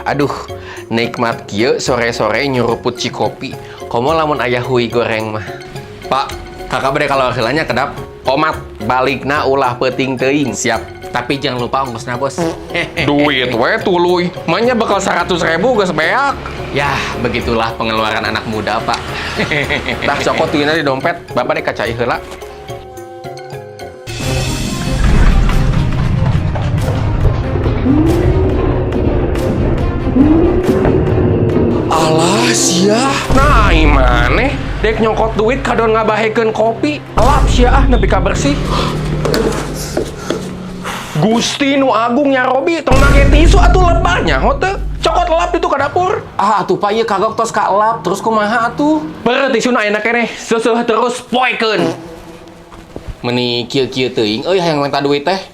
Aduh, nikmat kieu sore-sore nyuruput cikopi. Komo lamun aya hui goreng mah. Pak, kakak bade kalau heulanya kedap. Omat balikna ulah peuting teuing. Siap. Tapi jangan lupa ongkosna, Bos. Duit we tuluy. Manya bakal 100.000 geus beak. Yah, begitulah pengeluaran anak muda, Pak. Dah cokot tuina di dompet. Bapak dek kacai heula. Alah sia. Nah, imane dek nyokot duit kadon ngabahekeun kopi. Elap sia ah nepi ka bersih. Gusti nu agung nya Robi tong make tisu atuh lebarnya hote. Cokot elap itu ka dapur. Ah, atuh pa ieu kagok tos ka elap terus kumaha atuh? Beureut tisuna ayeuna keneh, seuseuh terus poekeun. Meuni kieu-kieu teuing euy hayang minta duit teh.